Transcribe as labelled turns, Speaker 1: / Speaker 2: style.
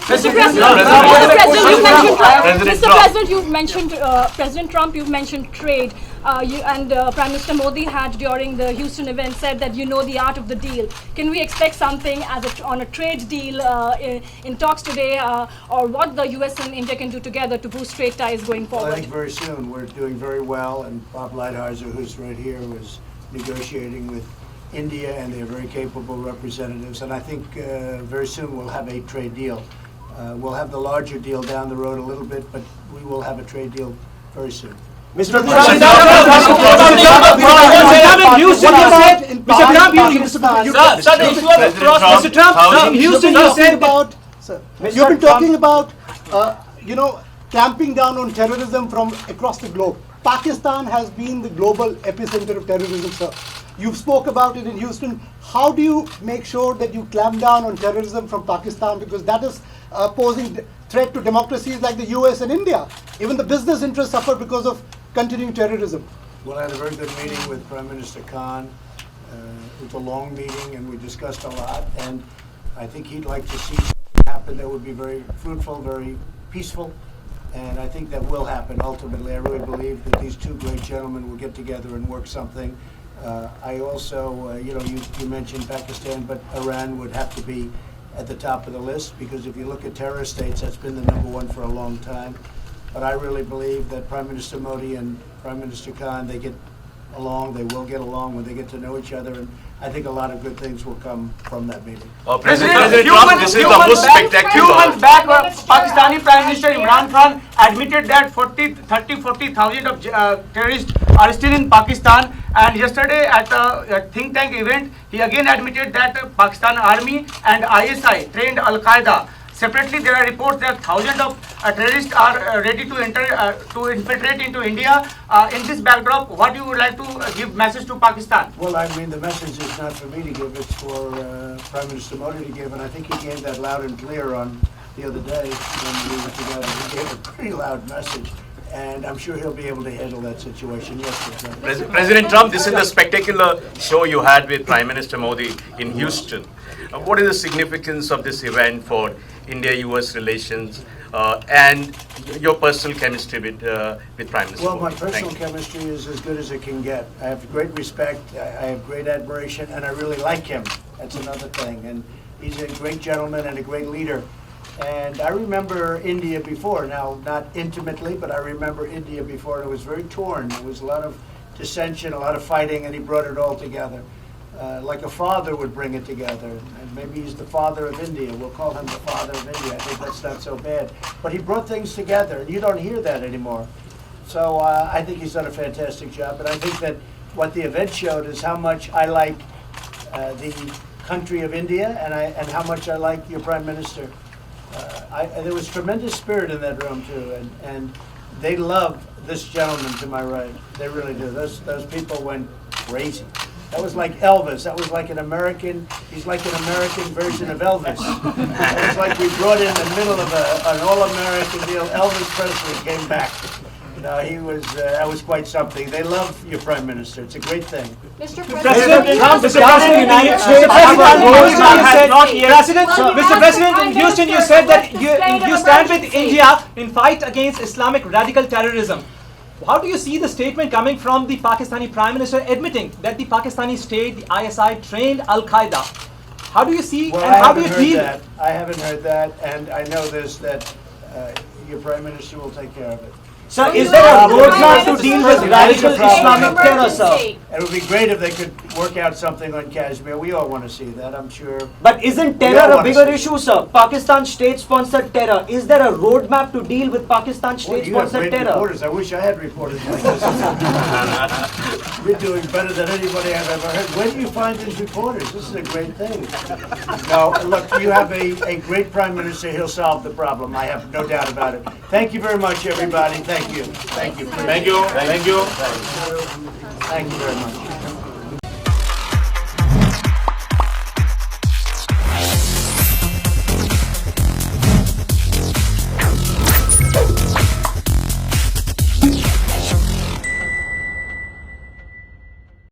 Speaker 1: President, you've mentioned President Trump. You've mentioned trade. Prime Minister Modi had during the Houston event said that you know the art of the deal. Can we expect something on a trade deal in talks today, or what the U.S. and India can do together to boost trade ties going forward?
Speaker 2: Well, I think very soon. We're doing very well, and Bob Lighthizer, who's right here, was negotiating with India, and they're very capable representatives. And I think very soon we'll have a trade deal. We'll have the larger deal down the road a little bit, but we will have a trade deal very soon.
Speaker 3: Mr. Trump, Houston, you said about, you've been talking about, clamping down on terrorism from across the globe. Pakistan has been the global epicenter of terrorism, sir. You spoke about it in Houston. How do you make sure that you clamp down on terrorism from Pakistan? Because that is posing threat to democracies like the US and India. Even the business interests suffer because of continuing terrorism.
Speaker 2: Well, I had a very good meeting with Prime Minister Khan. It was a long meeting, and we discussed a lot. And I think he'd like to see something happen that would be very fruitful, very peaceful. And I think that will happen ultimately. I really believe that these two great gentlemen will get together and work something. I also, you mentioned Pakistan, but Iran would have to be at the top of the list, because if you look at terrorist states, that's been the number one for a long time. But I really believe that Prime Minister Modi and Prime Minister Khan, they get along, they will get along when they get to know each other, and I think a lot of good things will come from that meeting.
Speaker 4: President Trump, this is the most spectacular.
Speaker 5: Few months back, Pakistani Prime Minister Imran Khan admitted that 40,000 of terrorists are still in Pakistan, and yesterday at a think tank event, he again admitted that Pakistan Army and ISI trained Al-Qaeda. Separately, there are reports that thousands of terrorists are ready to infiltrate into India. In this backdrop, what you would like to give message to Pakistan?
Speaker 2: Well, I mean, the message is not for me to give; it's for Prime Minister Modi to give, and I think he gave that loud and clear on the other day when we were together. He gave a pretty loud message, and I'm sure he'll be able to handle that situation. Yes,
Speaker 4: President Trump, this is the spectacular show you had with Prime Minister Modi in Houston. What is the significance of this event for India-US relations and your personal chemistry with Prime Minister
Speaker 2: Well,
Speaker 4: Modi?
Speaker 2: my personal chemistry is as good as it can get. I have great respect, I have great admiration, and I really like him. That's another thing. And he's a great gentleman and a great leader. And I remember India before, now not intimately, but I remember India before, and it was very torn. There was a lot of dissension, a lot of fighting, and he brought it all together. Like a father would bring it together. And maybe he's the father of India. We'll call him the father of India. I think that's not so bad. But he brought things together, and you don't hear that anymore. So I think he's done a fantastic job. And I think that what the event showed is how much I like the country of India, and how much I like your Prime Minister. There was tremendous spirit in that room, too. And they love this gentleman to my right. They really do. Those people went crazy. That was like Elvis. That was like an American, he's like an American version of Elvis. It was like we brought in the middle of an all-American deal. Elvis Presley came back. No, that was quite something. They love your Prime Minister. It's a great thing.
Speaker 1: Mr.
Speaker 3: President, in Houston, you said that you stand with India in fight against Islamic radical terrorism. How do you see the statement coming from the Pakistani Prime Minister admitting that the Pakistani state, the ISI, trained Al-Qaeda? How do you see and how do you deal?
Speaker 2: I haven't heard that, and I know this, that your Prime Minister will take care of it.
Speaker 3: Sir, is there a roadmap to deal with radical Islamic terror, sir?
Speaker 2: It would be great if they could work out something on Kashmir. We all want to see that, I'm sure.
Speaker 6: But isn't terror a bigger issue, sir? Pakistan state-sponsored terror. Is there a roadmap to deal with Pakistan state-sponsored terror?
Speaker 2: Reporters. I wish I had reporters like this. You're doing better than anybody I've ever heard. Where do you find these reporters? This is a great thing. No, look, you have a great Prime Minister. He'll solve the problem. I have no doubt about it. Thank you very much, everybody. Thank you. Thank you.
Speaker 4: Thank you. Thank you.
Speaker 2: Thank you very much.